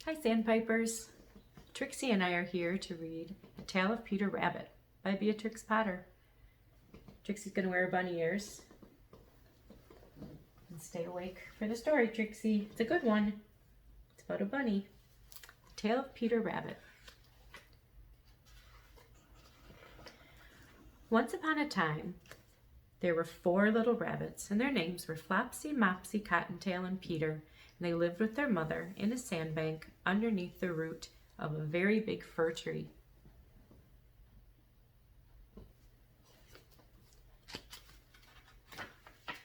Hi Sandpipers! Trixie and I are here to read A Tale of Peter Rabbit by Beatrix Potter. Trixie's going to wear bunny ears and stay awake for the story, Trixie. It's a good one. It's about a bunny. A Tale of Peter Rabbit. Once upon a time, there were 4 little rabbits, and their names were Flopsy, Mopsy, Cottontail, and Peter, and they lived with their mother in a sandbank underneath the root of a very big fir tree.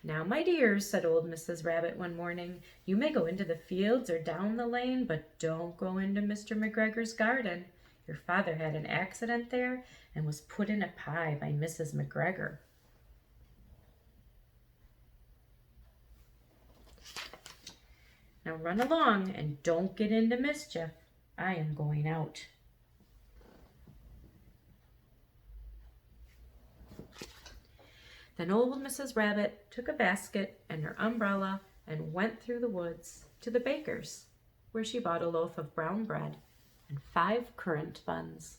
"Now, my dears," said old Mrs. Rabbit one morning, "you may go into the fields or down the lane, but don't go into Mr. McGregor's garden. Your father had an accident there and was put in a pie by Mrs. McGregor." "Now run along and don't get into mischief. I am going out." Then old Mrs. Rabbit took a basket and her umbrella and went through the woods to the baker's, where she bought a loaf of brown bread and 5 currant buns.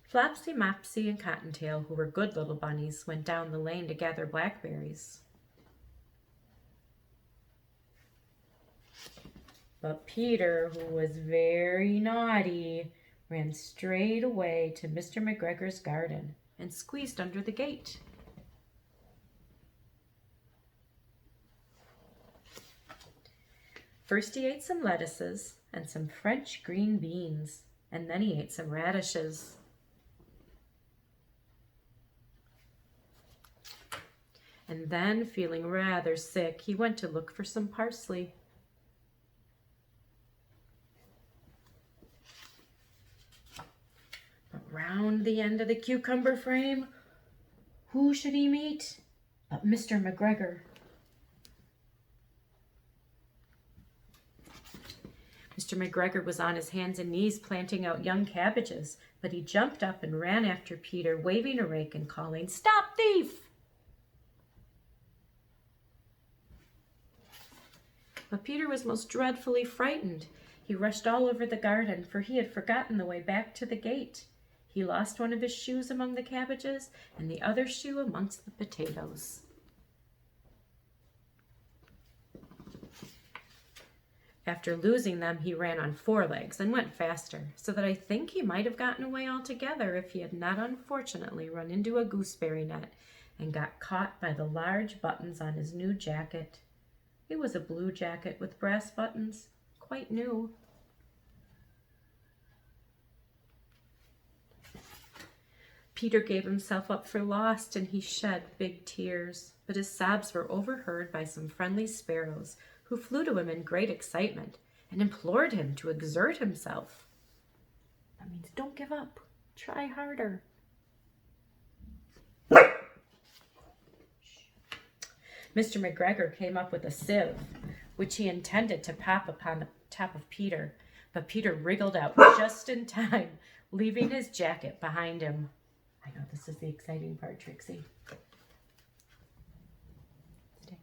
Flopsy, Mopsy, and Cottontail, who were good little bunnies, went down the lane to gather blackberries. But Peter, who was very naughty, ran straight away to Mr. McGregor's garden and squeezed under the gate. First he ate some lettuces and some French green beans, and then he ate some radishes. And then, feeling rather sick, he went to look for some parsley. But round the end of the cucumber frame, who should he meet but Mr. McGregor? Mr. McGregor was on his hands and knees planting out young cabbages, but he jumped up and ran after Peter, waving a rake and calling, "Stop, thief!" But Peter was most dreadfully frightened. He rushed all over the garden, for he had forgotten the way back to the gate. He lost one of his shoes among the cabbages, and the other shoe amongst the potatoes. After losing them, he ran on 4 legs and went faster, so that I think he might have gotten away altogether if he had not unfortunately run into a gooseberry net and got caught by the large buttons on his new jacket. It was a blue jacket with brass buttons, quite new. Peter gave himself up for lost, and he shed big tears, but his sobs were overheard by some friendly sparrows, who flew to him in great excitement and implored him to exert himself. That means don't give up, try harder. Mr. McGregor came up with a sieve, which he intended to pop upon the top of Peter, but Peter wriggled out just in time, leaving his jacket behind him. I know this is the exciting part, Trixie. Stay.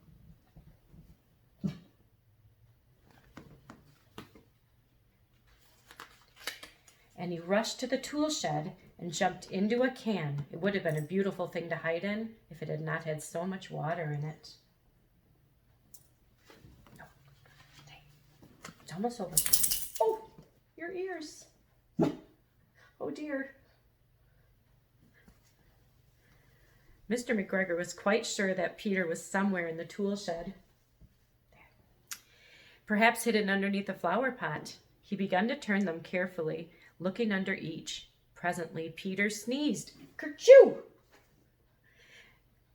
And he rushed to the tool shed and jumped into a can. It would have been a beautiful thing to hide in if it had not had so much water in it. No. Stay. It's almost over. Oh, your ears. Oh dear. Mr. McGregor was quite sure that Peter was somewhere in the tool shed, perhaps hidden underneath a flower pot. He began to turn them carefully, looking under each. Presently, Peter sneezed. Kerchoo!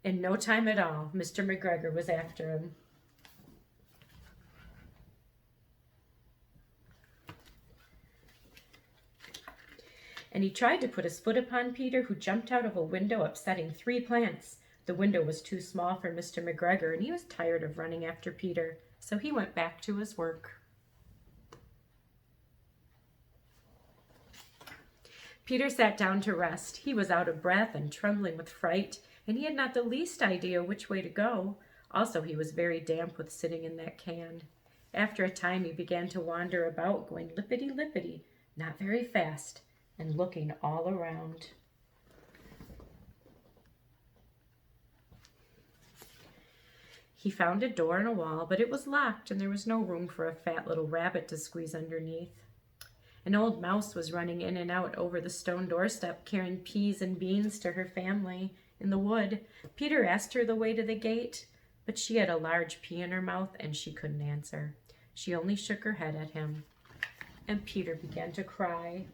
In no time at all, Mr. McGregor was after him. And he tried to put his foot upon Peter, who jumped out of a window, upsetting 3 plants. The window was too small for Mr. McGregor, and he was tired of running after Peter, so he went back to his work. Peter sat down to rest. He was out of breath and trembling with fright, and he had not the least idea which way to go. Also, he was very damp with sitting in that can. After a time, he began to wander about, going lippity-lippity, not very fast, and looking all around. He found a door in a wall, but it was locked, and there was no room for a fat little rabbit to squeeze underneath. An old mouse was running in and out over the stone doorstep, carrying peas and beans to her family in the wood. Peter asked her the way to the gate, but she had a large pea in her mouth, and she couldn't answer. She only shook her head at him, and Peter began to cry.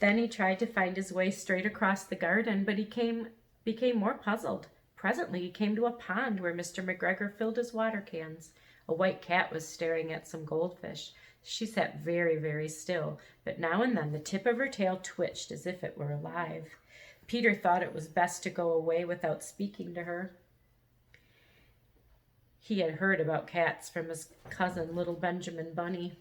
Then he tried to find his way straight across the garden, but he became more puzzled. Presently he came to a pond where Mr. McGregor filled his water cans. A white cat was staring at some goldfish. She sat very, very still, but now and then the tip of her tail twitched as if it were alive. Peter thought it was best to go away without speaking to her. He had heard about cats from his cousin, little Benjamin Bunny.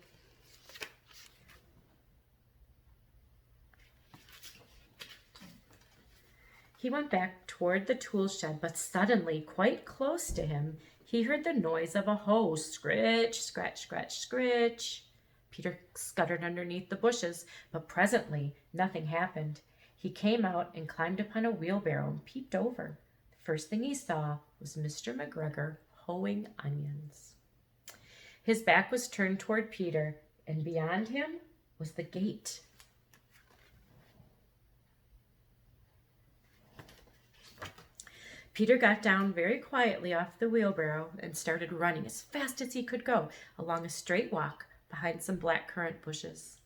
He went back toward the tool shed, but suddenly, quite close to him, he heard the noise of a hoe. Scritch, scratch, scratch, scritch. Peter scuttered underneath the bushes, but presently nothing happened. He came out and climbed upon a wheelbarrow and peeped over. The first thing he saw was Mr. McGregor hoeing onions. His back was turned toward Peter, and beyond him was the gate. Peter got down very quietly off the wheelbarrow and started running as fast as he could go along a straight walk behind some blackcurrant bushes.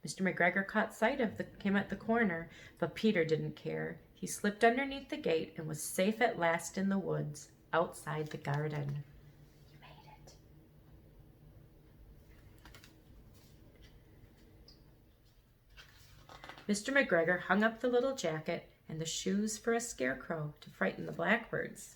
Mr. McGregor caught sight of him at the corner, but Peter didn't care. He slipped underneath the gate and was safe at last in the woods outside the garden. You made it. Mr. McGregor hung up the little jacket and the shoes for a scarecrow to frighten the blackbirds.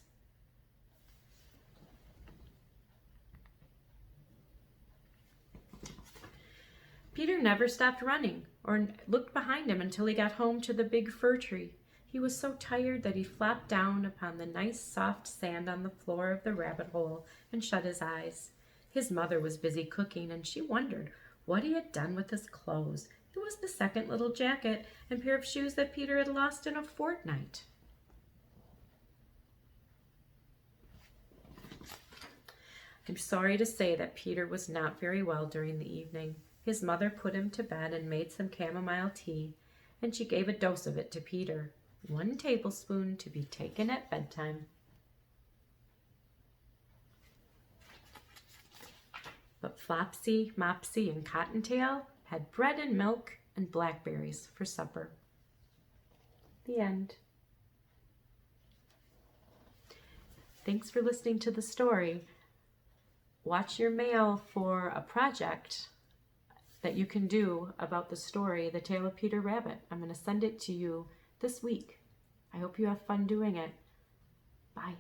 Peter never stopped running or looked behind him until he got home to the big fir tree. He was so tired that he flopped down upon the nice soft sand on the floor of the rabbit hole and shut his eyes. His mother was busy cooking, and she wondered what he had done with his clothes. It was the second little jacket and pair of shoes that Peter had lost in a fortnight. I'm sorry to say that Peter was not very well during the evening. His mother put him to bed and made some chamomile tea, and she gave a dose of it to Peter, 1 tablespoon to be taken at bedtime. But Flopsy, Mopsy, and Cottontail had bread and milk and blackberries for supper. The end. Thanks for listening to the story. Watch your mail for a project that you can do about the story, The Tale of Peter Rabbit. I'm going to send it to you this week. I hope you have fun doing it. Bye.